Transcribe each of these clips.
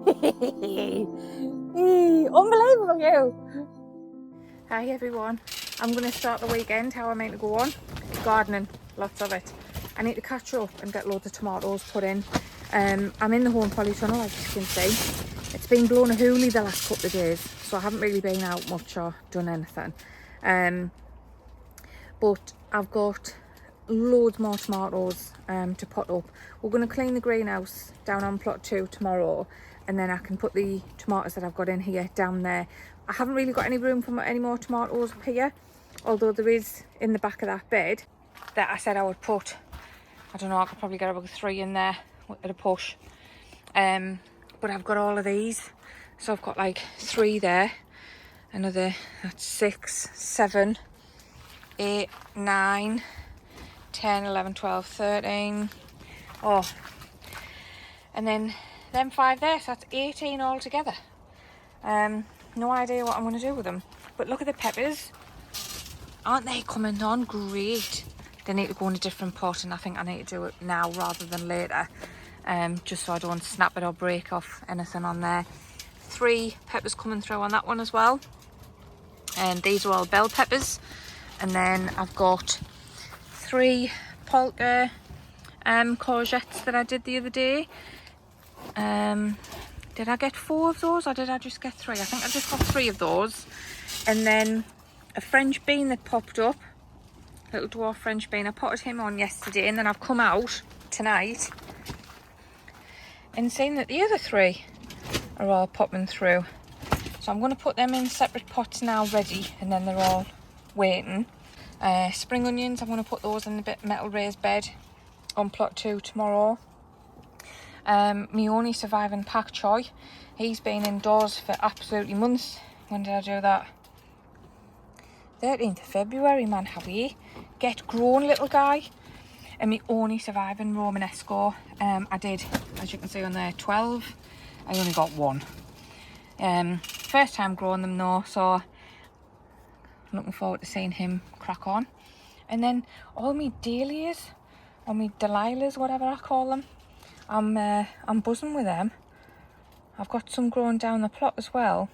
Unbelievable, you. Hi everyone. I'm going to start the weekend how I meant to go on. Gardening, lots of it. I need to catch up and get loads of tomatoes put in. I'm in the home polytunnel, as you can see. It's been blowing a hoolie the last couple of days, so I haven't really been out much or done anything. But I've got loads more tomatoes to pot up. We're going to clean the greenhouse down on plot 2 tomorrow, and then I can put the tomatoes that I've got in here down there. I haven't really got any room for any more tomatoes up here, although there is in the back of that bed that I said I would put. I don't know, I could probably get about 3 in there at a push. But I've got all of these, so I've got like 3 there, another, that's 6, 7, 8, 9, 10, 11, 12, 13. Oh, and then them 5 there, so that's 18 altogether. No idea what I'm going to do with them. But look at the peppers. Aren't they coming on great? They need to go in a different pot, and I think I need to do it now rather than later. Just so I don't snap it or break off anything on there. 3 peppers coming through on that one as well. And these are all bell peppers. And then I've got 3 polka courgettes that I did the other day. Did I get 4 of those, or did I just get 3? I think I just got 3 of those. And then a French bean that popped up, little dwarf French bean. I potted him on yesterday, and then I've come out tonight and seen that the other 3 are all popping through. So I'm going to put them in separate pots now, ready, and then they're all waiting. Spring onions, I'm going to put those in a bit metal raised bed on plot 2 tomorrow. My only surviving pak choi, he's been indoors for absolutely months. When did I do that? 13th of February, man, have we? Get grown, little guy. And my only surviving Romanesco, I did, as you can see on there, 12. I only got 1. First time growing them though, so I'm looking forward to seeing him crack on. And then all my dahlias, or my Delilahs, whatever I call them, I'm buzzing with them. I've got some growing down the plot as well,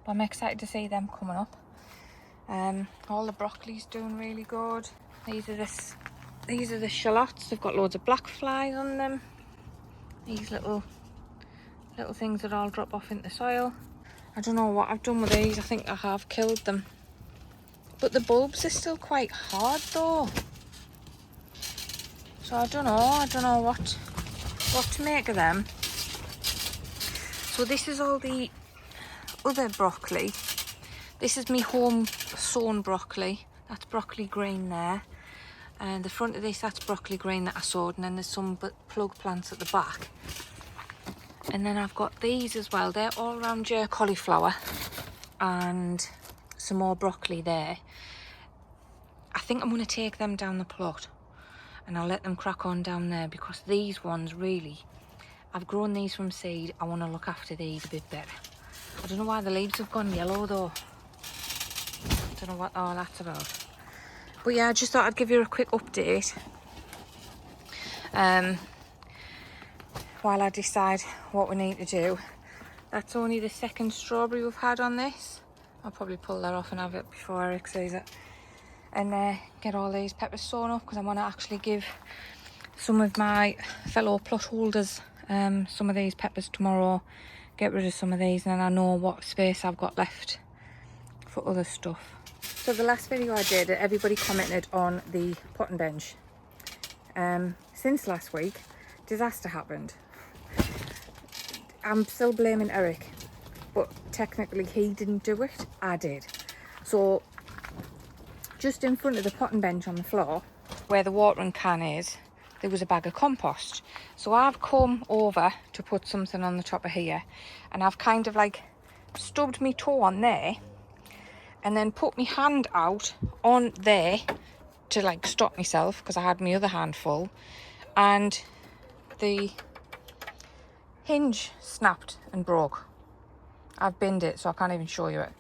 but I'm excited to see them coming up. All the broccoli's doing really good. These are the shallots. They've got loads of black flies on them. These little things that all drop off into the soil. I don't know what I've done with these. I think I have killed them, but the bulbs are still quite hard though. So I don't know what to make of them. So this is all the other broccoli. This is my home sown broccoli. That's broccoli green there. And the front of this, that's broccoli green that I sowed. And then there's some plug plants at the back. And then I've got these as well. They're all round your cauliflower. And some more broccoli there. I think I'm going to take them down the plot. And I'll let them crack on down there, because these ones really, I've grown these from seed. I want to look after these a bit better. I don't know why the leaves have gone yellow though. I don't know what all that's about. But yeah, I just thought I'd give you a quick update while I decide what we need to do. That's only the 2nd strawberry we've had on this. I'll probably pull that off and have it before Eric sees it. And get all these peppers sown up, because I want to actually give some of my fellow plot holders some of these peppers tomorrow. Get rid of some of these, and then I know what space I've got left for other stuff. So the last video I did, everybody commented on the potting bench. Since last week, disaster happened. I'm still blaming Eric, but technically he didn't do it, I did. So just in front of the potting bench on the floor, where the watering can is, there was a bag of compost. So I've come over to put something on the top of here, and I've kind of like stubbed my toe on there, and then put my hand out on there to like stop myself, because I had my other hand full, and the hinge snapped and broke. I've binned it, so I can't even show you it.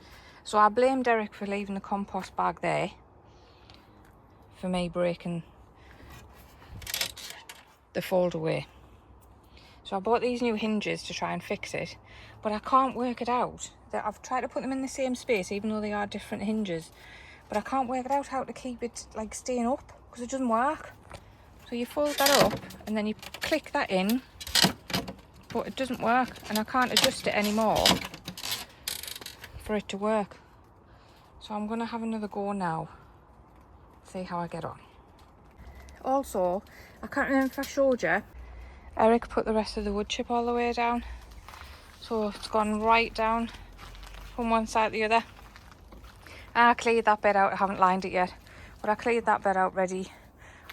So I blamed Derek for leaving the compost bag there, for me breaking the fold away. So I bought these new hinges to try and fix it, but I can't work it out. I've tried to put them in the same space, even though they are different hinges, but I can't work it out how to keep it like staying up, because it doesn't work. So you fold that up and then you click that in, but it doesn't work, and I can't adjust it anymore for it to work. So I'm gonna have another go now, see how I get on. Also, I can't remember if I showed you, Eric put the rest of the wood chip all the way down, so it's gone right down from one side to the other. I cleared that bed out. I haven't lined it yet, but I cleared that bed out ready.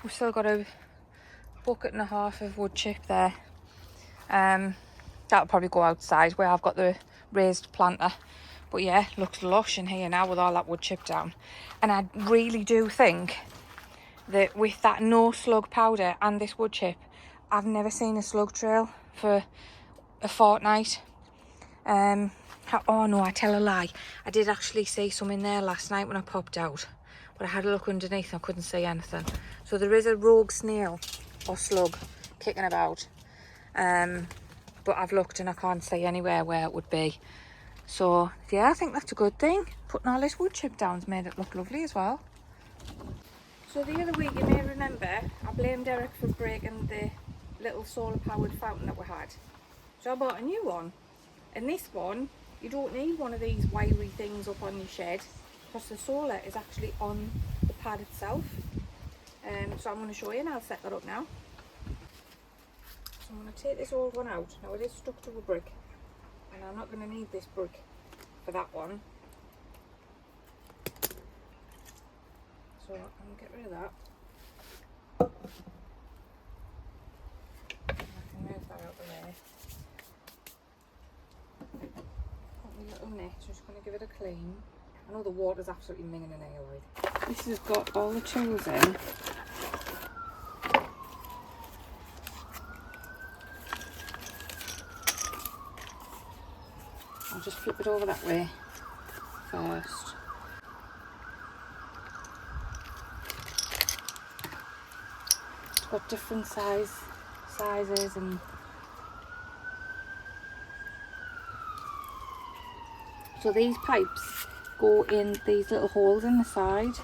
We've still got a bucket and a half of wood chip there. That'll probably go outside where I've got the raised planter. But yeah, looks lush in here now with all that wood chip down. And I really do think that with that No Slug powder and this wood chip, I've never seen a slug trail for a fortnight. Oh no, I tell a lie. I did actually see some in there last night when I popped out, but I had a look underneath and I couldn't see anything. So there is a rogue snail or slug kicking about, but I've looked and I can't see anywhere where it would be. So yeah, I think that's a good thing. Putting all this wood chip down's made it look lovely as well. So the other week, you may remember, I blamed Eric for breaking the little solar powered fountain that we had. So I bought a new one, and this one, you don't need one of these wiry things up on your shed, because the solar is actually on the pad itself. So I'm going to show you, and I'll set that up now. So I'm going to take this old one out. Now it is stuck to a brick, and I'm not going to need this brick for that one. So I'm going to get rid of that. I can move that out of the way. Put my little net, just going to give it a clean. I know the water's absolutely minging in here, like. This has got all the tools in. I'll just flip it over that way first. It's got different sizes and so these pipes go in these little holes in the side.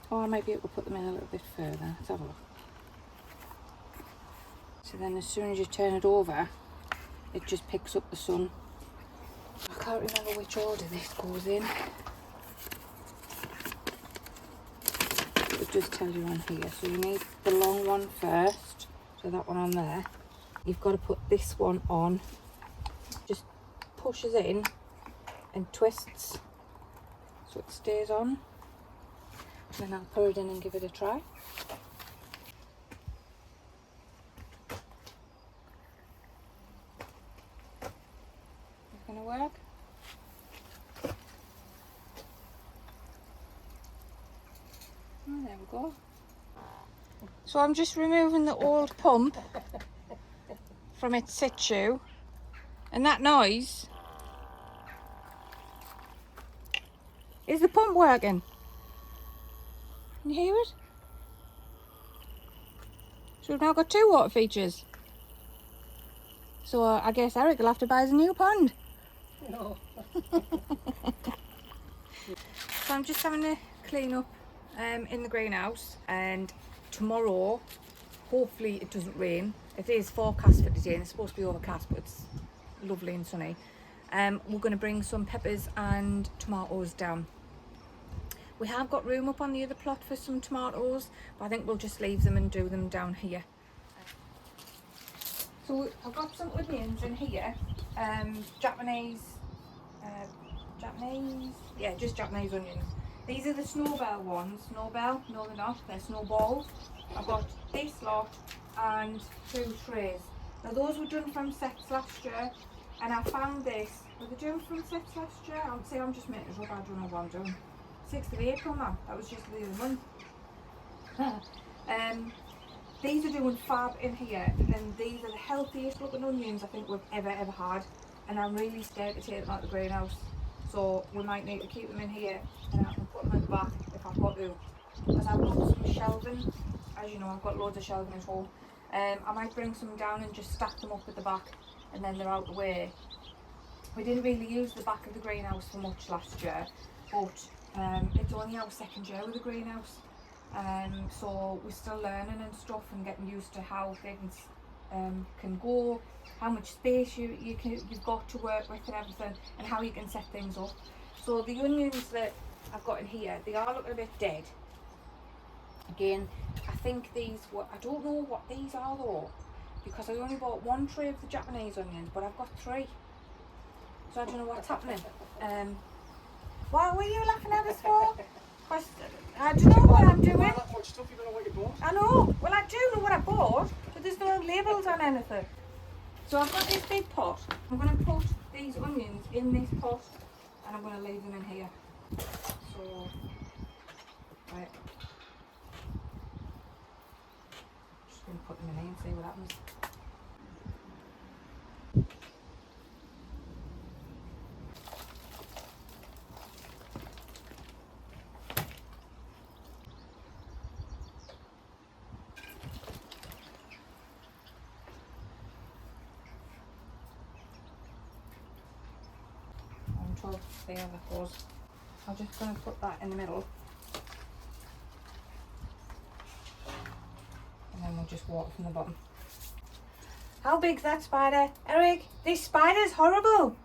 Or I might be able to put them in a little bit further. Let's have a look. So then as soon as you turn it over, it just picks up the sun. I can't remember which order this goes in. It does tell you on here. So you need the long one first. So that one on there. You've got to put this one on. Just pushes in and twists so it stays on. And then I'll put it in and give it a try. It's gonna work. Oh, there we go. So I'm just removing the old pump from its situ, and that noise, is the pump working? Can you hear it? So we've now got two water features. So I guess Eric will have to buy us a new pond. No. So I'm just having a clean up in the greenhouse, and tomorrow, hopefully it doesn't rain. It is forecast for today and it's supposed to be overcast, but it's lovely and sunny. We're going to bring some peppers and tomatoes down. We have got room up on the other plot for some tomatoes, but I think we'll just leave them and do them down here. So I've got some onions in here, Japanese, yeah, just Japanese onions. These are the snowbell ones. Snowbell? No, they're not. They're snowballs. I've got this lot and 2 trays. Now those were done from sets last year, and I found this. Were they done from sets last year? I would say I'm just making it up. I don't know what I'm doing. 6th of April now. That was just the other month. These are doing fab in here, and these are the healthiest looking onions I think we've ever had, and I'm really scared to take them out of the greenhouse, so we might need to keep them in here and I can put them at the back if I've got to, because I've got some shelving. As you know, I've got loads of shelving at home, I might bring some down and just stack them up at the back, and then they're out the way. We didn't really use the back of the greenhouse for much last year, but it's only our second year with the greenhouse, so we're still learning and stuff and getting used to how things can go, how much space you've got to work with and everything, and how you can set things up. So the onions that I've got in here, they are looking a bit dead. Again, I think these were, I don't know what these are though, because I only bought one tray of the Japanese onions, but I've got 3. So I don't know what's happening. Why were you laughing at us for? Because I don't know what I'm doing. That much stuff, you don't know what you bought. I know. Well, I do know what I bought, but there's no labels on anything. So I've got this big pot. I'm going to put these onions in this pot, and I'm going to leave them in here. So, right. Just going to put them in here and see what happens. There that goes. I'm just going to put that in the middle, and then we'll just water from the bottom. How big's that spider, Eric? This spider's horrible.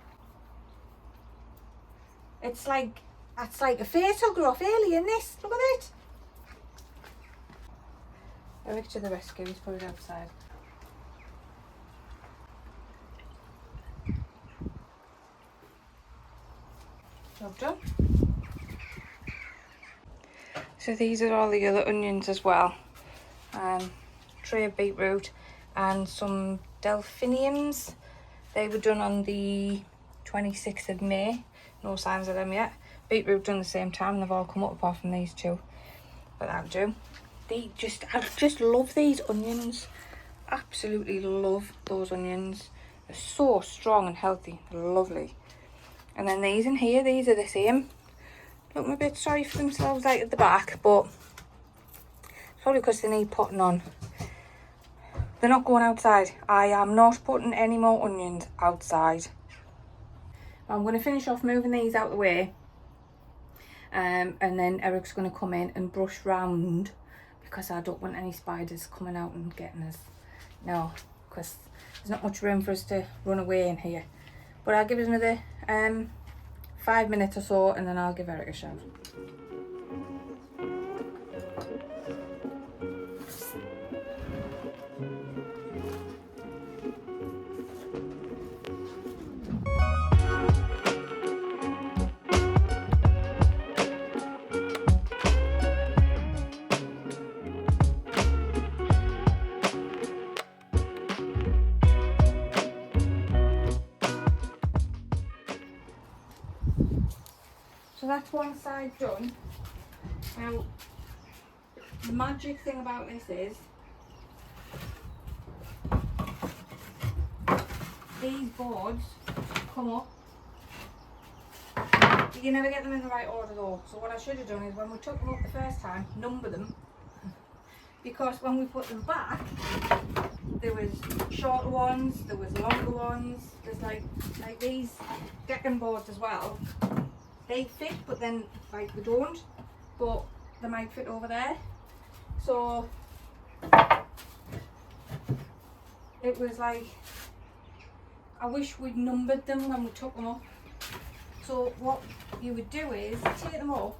It's like a photograph alien. This, look at it. Eric to the rescue. He's put it outside. Job done. So these are all the other onions as well. Tray of beetroot and some delphiniums. They were done on the 26th of May. No signs of them yet. Beetroot done the same time. They've all come up apart from these 2. But that'll do. I just love these onions. Absolutely love those onions. They're so strong and healthy. They're lovely. And then these in here, these are the same. Look a bit sorry for themselves out at the back, but it's probably because they need potting on. They're not going outside. I am not putting any more onions outside. I'm going to finish off moving these out the way. And then Eric's going to come in and brush round, because I don't want any spiders coming out and getting us. No, because there's not much room for us to run away in here. But I'll give it another 5 minutes or so, and then I'll give Eric a shout. So that's one side done. Now, the magic thing about this is these boards come up. You can never get them in the right order though. So what I should have done is, when we took them up the first time, number them. Because when we put them back, there was shorter ones, there was longer ones. There's like these decking boards as well. They fit, but then like they don't, but they might fit over there. So it was like, I wish we'd numbered them when we took them up. So what you would do is take them up.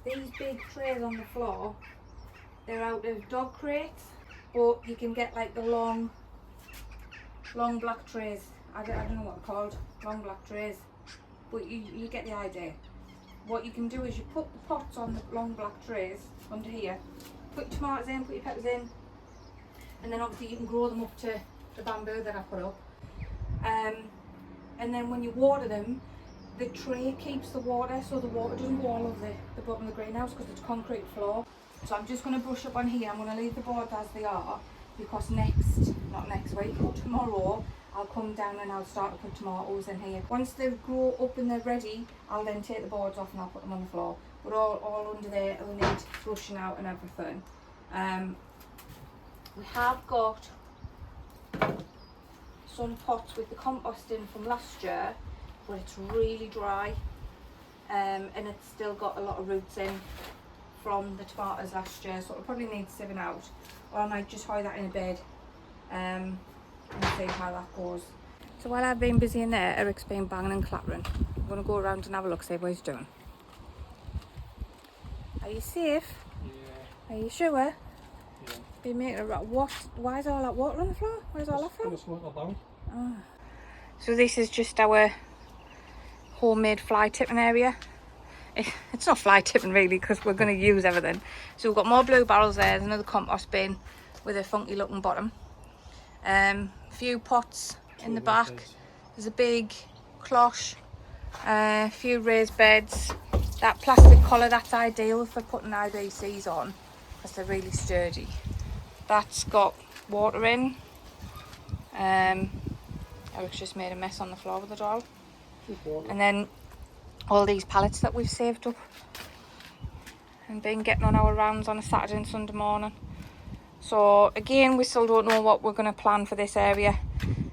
These big trays on the floor, they're out of dog crates, but you can get like the long black trays. I don't know what they're called, long black trays, but you get the idea. What you can do is you put the pots on the long black trays under here, put your tomatoes in, put your peppers in, and then obviously you can grow them up to the bamboo that I put up. And then when you water them, the tray keeps the water, so the water doesn't go all over the bottom of the greenhouse because it's concrete floor. So I'm just going to brush up on here. I'm going to leave the boards as they are, because not next week, tomorrow, I'll come down and I'll start to put tomatoes in here. Once they grow up and they're ready, I'll then take the boards off and I'll put them on the floor. But all under there will need flushing out and everything. We have got some pots with the compost in from last year, but it's really dry, and it's still got a lot of roots in from the tomatoes last year, so it'll probably need sieving out, or I might just hide that in a bed and see how that goes. So while I've been busy in there, Eric's been banging and clattering. I'm going to go around and have a look, see what he's doing. Are you safe? Yeah. Are you sure? Yeah. Been making a what? Why is all that water on the floor? Where's all that from? Oh. So this is just our homemade fly tipping area. It's not fly tipping really, because we're going to use everything. So we've got more blue barrels there. There's another compost bin with a funky looking bottom. A few pots in the back. There's a big cloche. A few raised beds. That plastic collar, that's ideal for putting IBCs on because they're really sturdy. That's got water in. Eric's just made a mess on the floor with it all. And then all these pallets that we've saved up and been getting on our rounds on a Saturday and Sunday morning. So again, we still don't know what we're going to plan for this area.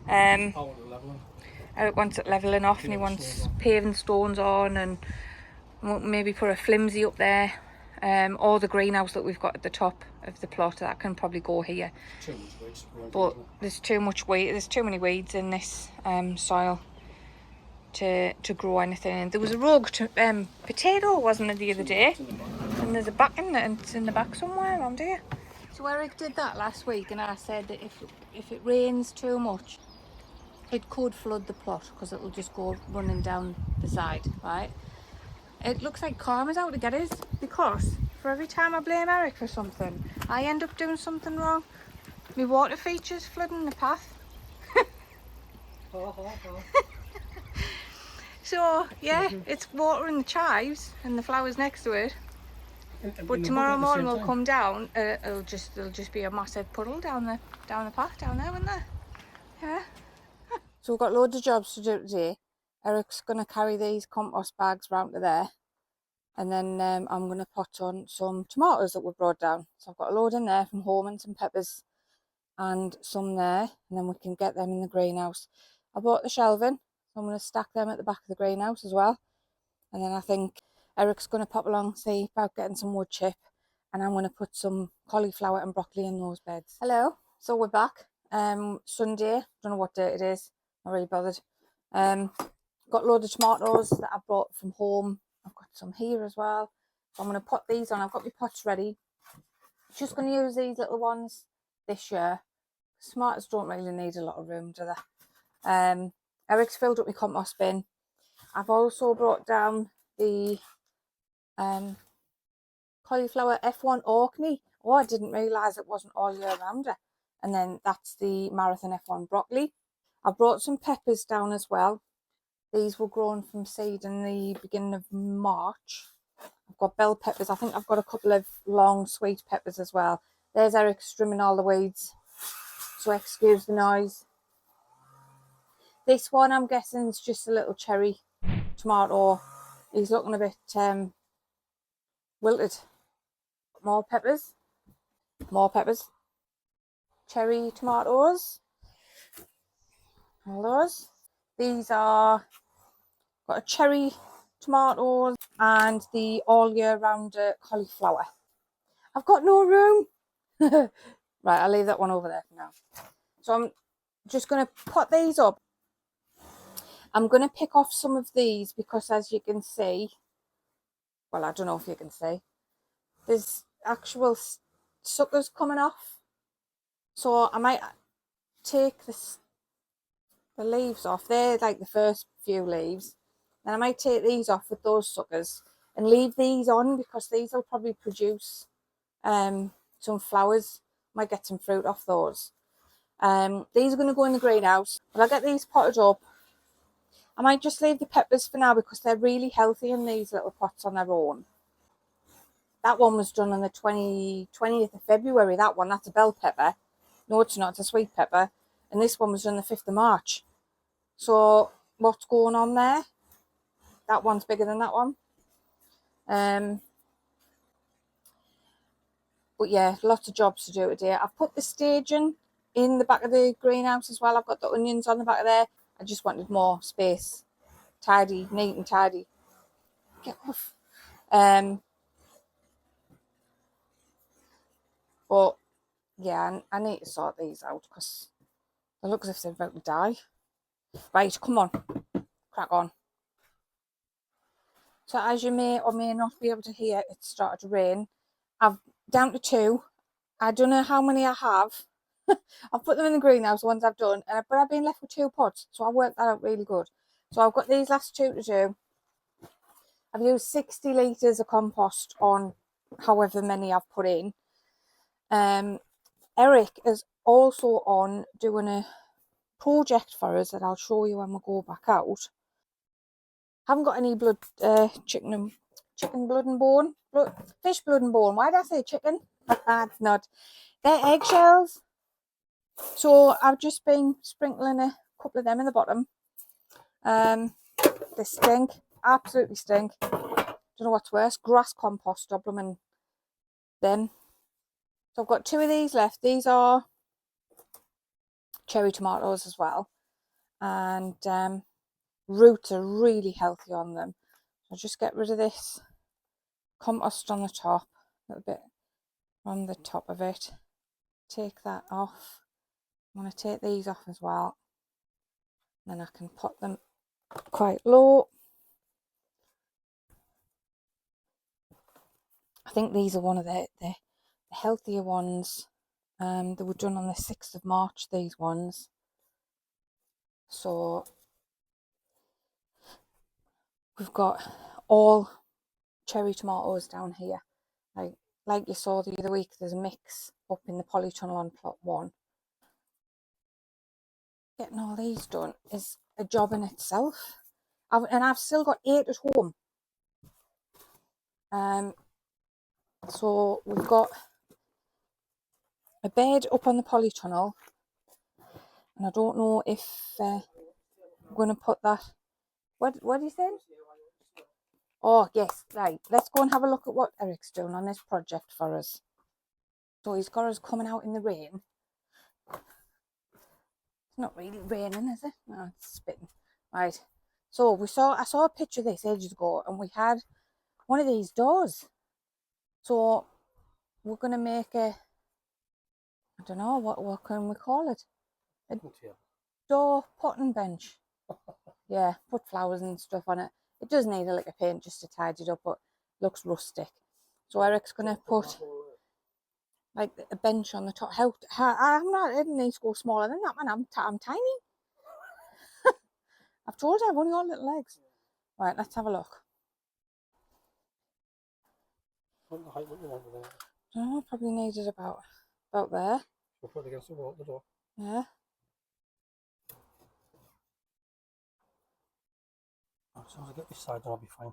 Eric wants it levelling off, and he wants paving stones on, and maybe put a flimsy up there, or the greenhouse that we've got at the top of the plot that can probably go here. But there's too much weed, there's too many weeds in this soil to grow anything. And there was a rogue potato, wasn't it, the other day? And there's a back in it, and it's in the back somewhere around here. So Eric did that last week, and I said that if it rains too much, it could flood the plot because it'll just go running down the side, right? It looks like karma's out to get us, because for every time I blame Eric for something, I end up doing something wrong. My water features flooding the path. So yeah, it's watering the chives and the flowers next to it. But tomorrow morning we'll come down. It'll just be a massive puddle down the path down there, won't there? Yeah. So we've got loads of jobs to do today. Eric's gonna carry these compost bags round to there, and then I'm gonna pot on some tomatoes that we brought down. So I've got a load in there from home and some peppers, and some there, and then we can get them in the greenhouse. I bought the shelving, so I'm gonna stack them at the back of the greenhouse as well. And then I think Eric's going to pop along, see about getting some wood chip, and I'm going to put some cauliflower and broccoli in those beds. Hello, so we're back. Sunday, don't know what day it is, not really bothered. Got a load of tomatoes that I brought from home. I've got some here as well. So I'm going to put these on. I've got my pots ready. Just going to use these little ones this year. Tomatoes don't really need a lot of room, do they? Eric's filled up my compost bin. I've also brought down the cauliflower F1 Orkney. Oh, I didn't realise it wasn't all year rounder. And then that's the Marathon F1 broccoli. I brought some peppers down as well. These were grown from seed in the beginning of March. I've got bell peppers. I think I've got a couple of long sweet peppers as well. There's Eric trimming all the weeds, so excuse the noise. This one I'm guessing is just a little cherry tomato. He's looking a bit wilted. More peppers. Cherry tomatoes. All those. These are got a cherry tomatoes and the all year round cauliflower. I've got no room. Right, I'll leave that one over there for now. So I'm just going to put these up. I'm going to pick off some of these because, as you can see, well, I don't know if you can see, there's actual suckers coming off. So I might take the leaves off. They're like the first few leaves. Then I might take these off with those suckers and leave these on, because these will probably produce some flowers. Might get some fruit off those. These are going to go in the greenhouse. But I'll get these potted up. I might just leave the peppers for now because they're really healthy in these little pots on their own. That one was done on the 20th of February. That's a bell pepper. No, it's not. It's a sweet pepper. And this one was done the 5th of March. So what's going on there? That one's bigger than that one. But yeah, lots of jobs to do today. I've put the staging in the back of the greenhouse as well. I've got the onions on the back of there. I just wanted more space. Tidy, neat and tidy. Get off. But yeah, I need to sort these out because they look as if they're about to die. Right, come on. Crack on. So as you may or may not be able to hear, it started to rain. I've down to 2. I don't know how many I have. I've put them in the greenhouse, the ones I've done, but I've been left with 2 pots, so I worked that out really good. So I've got these last 2 to do. I've used 60 litres of compost on however many I've put in. Eric is also on doing a project for us that I'll show you when we go back out. Haven't got any blood, chicken blood and bone, fish blood and bone. Why did I say chicken? It's not. They're eggshells. So I've just been sprinkling a couple of them in the bottom. They stink, absolutely stink. Don't know what's worse, grass compost or blooming them. So I've got 2 of these left. These are cherry tomatoes as well, and roots are really healthy on them. I'll just get rid of this compost on the top, a little bit on the top of it. Take that off. I'm going to take these off as well. Then I can put them quite low. I think these are one of the healthier ones. They were done on the 6th of March, these ones. So we've got all cherry tomatoes down here. Like you saw the other week, there's a mix up in the polytunnel on plot 1. Getting all these done is a job in itself. I've still got 8 at home. So we've got a bed up on the polytunnel, and I don't know if I'm going to put that. What do you think? Oh yes, right. Let's go and have a look at what Eric's doing on this project for us. So he's got us coming out in the rain. It's not really raining, is it? No, it's spitting. Right. So I saw a picture of this ages ago, and we had one of these doors. So we're going to make I don't know, what can we call it? A door potting bench. Yeah, put flowers and stuff on it. It does need a lick of paint just to tidy it up, but looks rustic. So Eric's going to put like a bench on the top. I'm not, it needs to go smaller than that, man. I'm tiny. I've told you, I've only got little legs. Right, let's have a look. What the height would you want with that? I don't know, probably needed about there. We'll put it against the wall, the door. Yeah. As soon as I get this side, then I'll be fine.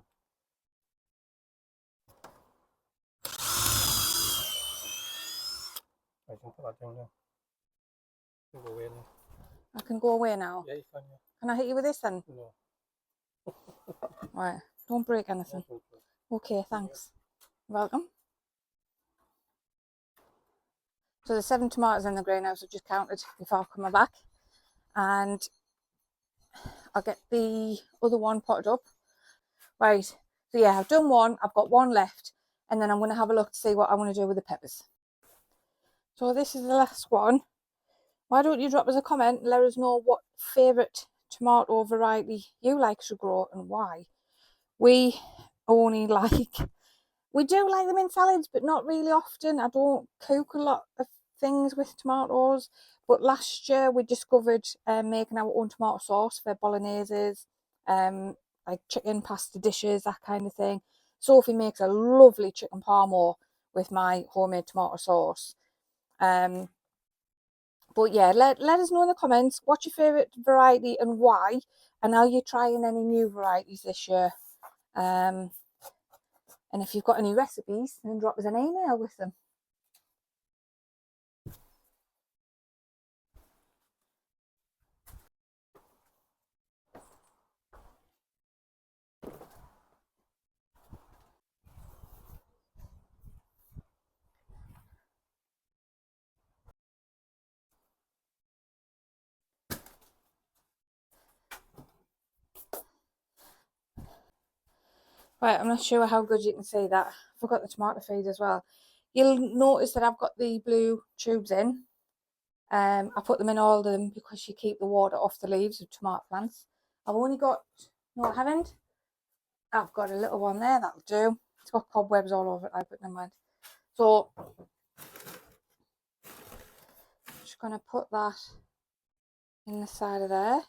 Right, you can put that down there. You can go away now. I can go away now? Yeah, you can, yeah. Can I hit you with this then? No. Right, don't break anything. Okay, thanks. You're welcome. So the 7 tomatoes in the greenhouse I've just counted before coming back, and I'll get the other one potted up. Right, so yeah, I've done one, I've got 1 left, and then I'm going to have a look to see what I want to do with the peppers. So this is the last one. Why don't you drop us a comment and let us know what favourite tomato variety you like to grow and why. We only we do like them in salads, but not really often. I don't cook a lot of things with tomatoes, but last year we discovered making our own tomato sauce for bologneses, like chicken pasta dishes, that kind of thing. Sophie makes a lovely chicken parmo with my homemade tomato sauce. But yeah, let us know in the comments what's your favourite variety and why, and are you trying any new varieties this year? And if you've got any recipes, then drop us an email with them. Right, I'm not sure how good you can see that. I forgot the tomato feed as well. You'll notice that I've got the blue tubes in. I put them in all of them because you keep the water off the leaves of tomato plants. I've only got, no I haven't. I've got a little one there, that'll do. It's got cobwebs all over it, I put them in. So, I'm just going to put that in the side of there.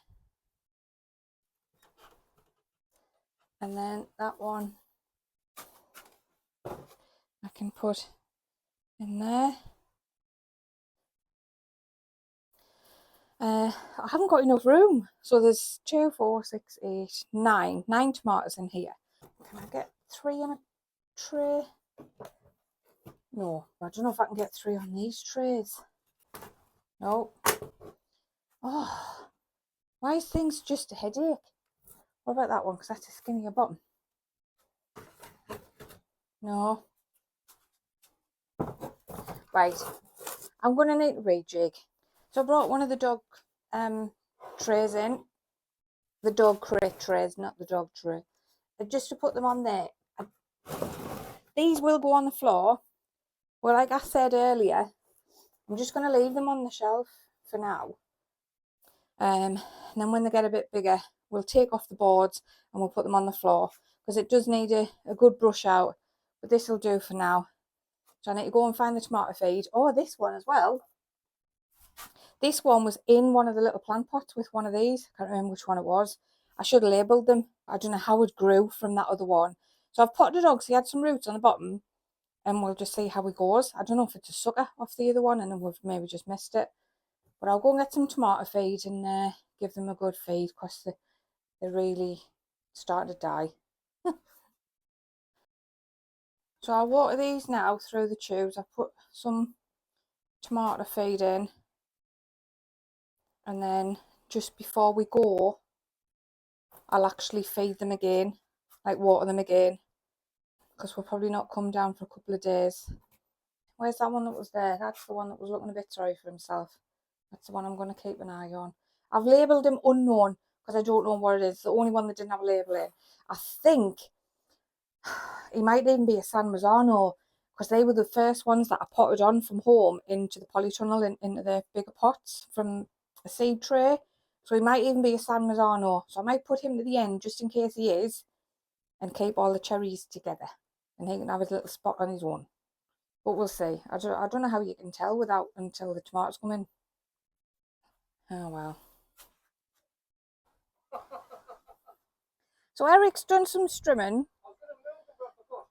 And then that one I can put in there. I haven't got enough room. So there's 2, 4, 6, 8, 9. 9 tomatoes in here. Can I get 3 in a tray? No, I don't know if I can get 3 on these trays. No. Oh, why is things just a headache? What about that one? Because that's a skinnier bottom. No. Right. I'm going to need to rejig. So I brought one of the dog trays in. The dog crate trays, not the dog tray. Just to put them on there. These will go on the floor. Well, like I said earlier, I'm just going to leave them on the shelf for now. And then when they get a bit bigger, we'll take off the boards and we'll put them on the floor. Because it does need a good brush out. But this will do for now. So I need to go and find the tomato feed. Oh, this one as well. This one was in one of the little plant pots with one of these. I can't remember which one it was. I should have labelled them. I don't know how it grew from that other one. So I've potted it on because he had some roots on the bottom. And we'll just see how it goes. I don't know if it's a sucker off the other one and we've maybe just missed it. But I'll go and get some tomato feed and give them a good feed because they're really starting to die. So I'll water these now through the tubes. I've put some tomato feed in. And then just before we go, I'll actually feed them again, like water them again, because we'll probably not come down for a couple of days. Where's that one that was there? That's the one that was looking a bit sorry for himself. That's the one I'm going to keep an eye on. I've labelled him unknown because I don't know what it is. The only one that didn't have a label in. I think he might even be a San Marzano because they were the first ones that I potted on from home into the polytunnel into the bigger pots from a seed tray. So he might even be a San Marzano. So I might put him to the end just in case he is and keep all the cherries together. And he can have his little spot on his own. But we'll see. I don't know how you can tell without until the tomatoes come in. Oh well. So Eric's done some strimming.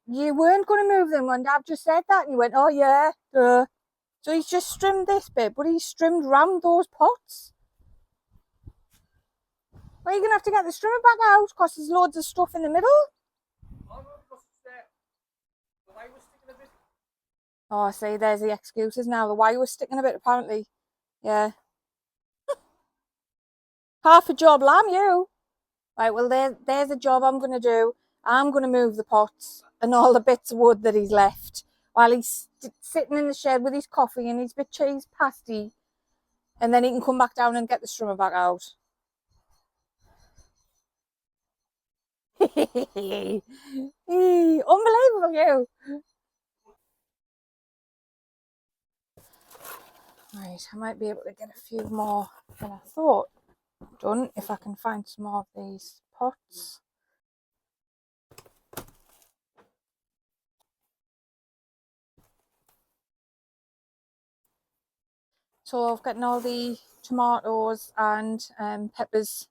You weren't going to move them when Dad just said that, and you went, oh yeah, duh. So he's just trimmed this bit, but he's trimmed round those pots. Well, you're going to have to get the strimmer back out because there's loads of stuff in the middle. Oh, see, there's the excuses now. The wire was sticking a bit, apparently. Yeah. Half a job, lamb, you. Right, well, there's a job I'm going to do. I'm going to move the pots and all the bits of wood that he's left while he's sitting in the shed with his coffee and his bit cheese pasty. And then he can come back down and get the strimmer back out. Unbelievable, you. Right, I might be able to get a few more than I thought done if I can find some more of these pots. So I've gotten all the tomatoes and peppers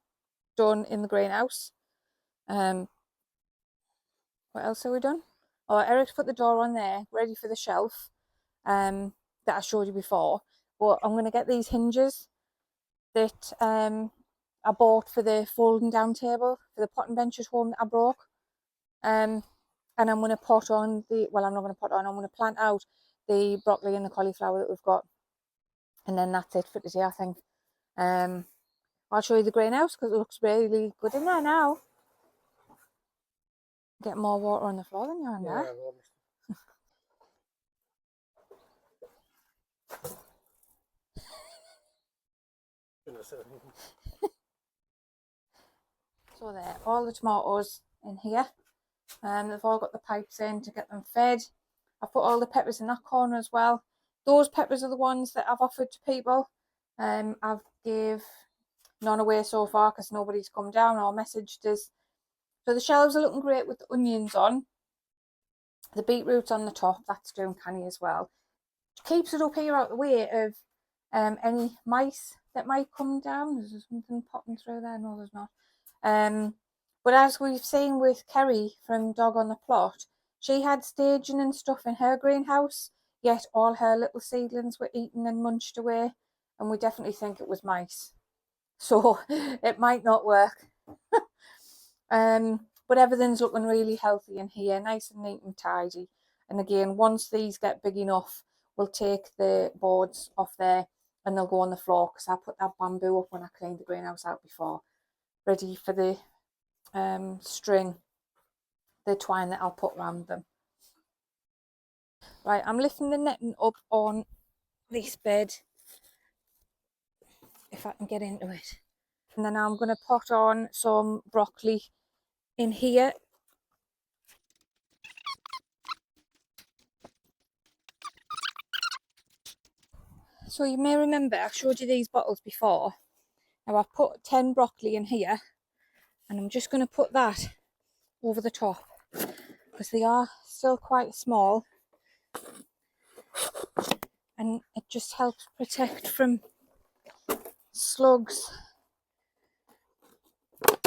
done in the greenhouse. What else have we done? Oh, Eric's put the door on there, ready for the shelf that I showed you before. But I'm going to get these hinges that I bought for the folding down table for the potting bench at home that I broke. And I'm going to pot on well, I'm not going to pot on, I'm going to plant out the broccoli and the cauliflower that we've got. And then that's it for today, I think. I'll show you the greenhouse because it looks really good in there now. Get more water on the floor than you're on there. So there, all the tomatoes in here. They've all got the pipes in to get them fed. I've put all the peppers in that corner as well. Those peppers are the ones that I've offered to people. I've gave none away so far because nobody's come down or messaged us. So the shelves are looking great with the onions on. The beetroot's on the top, that's doing canny as well. Keeps it up here out the way of any mice that might come down. Is there something popping through there? No, there's not. But as we've seen with Kerry from Dog on the Plot, she had staging and stuff in her greenhouse, yet all her little seedlings were eaten and munched away, and we definitely think it was mice. So it might not work. But everything's looking really healthy in here, nice and neat and tidy. And again, once these get big enough, we'll take the boards off there and they'll go on the floor because I put that bamboo up when I cleaned the greenhouse out before, ready for the string, the twine that I'll put around them. Right, I'm lifting the netting up on this bed, if I can get into it. And then I'm going to pot on some broccoli in here. So you may remember I showed you these bottles before. Now I've put 10 broccoli in here and I'm just going to put that over the top because they are still quite small and it just helps protect from slugs,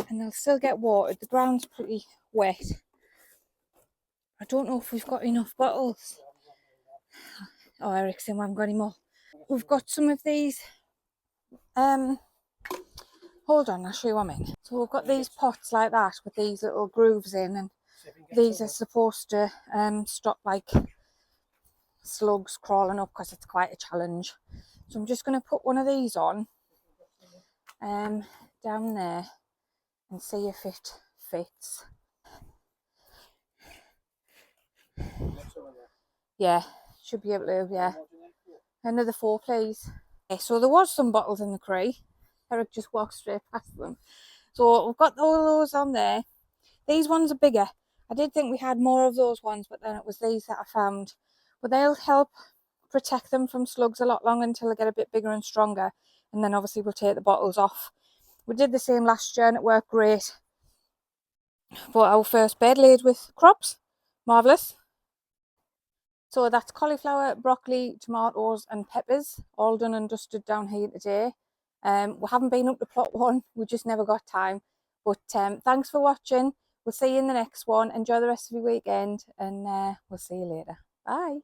and they'll still get watered. The ground's pretty wet. I don't know if we've got enough bottles. Oh, Eric's in, we haven't got any more. We've got some of these, hold on, I'll show you what I mean. So we've got these pots like that with these little grooves in, and these are supposed to stop like slugs crawling up because it's quite a challenge. So I'm just going to put one of these on down there and see if it fits. Yeah, should be able to, yeah. Another 4, please. Okay, so there was some bottles in the crate. Eric just walked straight past them. So we've got all those on there. These ones are bigger. I did think we had more of those ones, but then it was these that I found. But they'll help protect them from slugs a lot longer until they get a bit bigger and stronger. And then obviously we'll take the bottles off. We did the same last year and it worked great. But our first bed laid with crops. Marvellous. So that's cauliflower, broccoli, tomatoes and peppers, all done and dusted down here today. We haven't been up to plot 1, we just never got time. But thanks for watching. We'll see you in the next one. Enjoy the rest of your weekend and we'll see you later. Bye.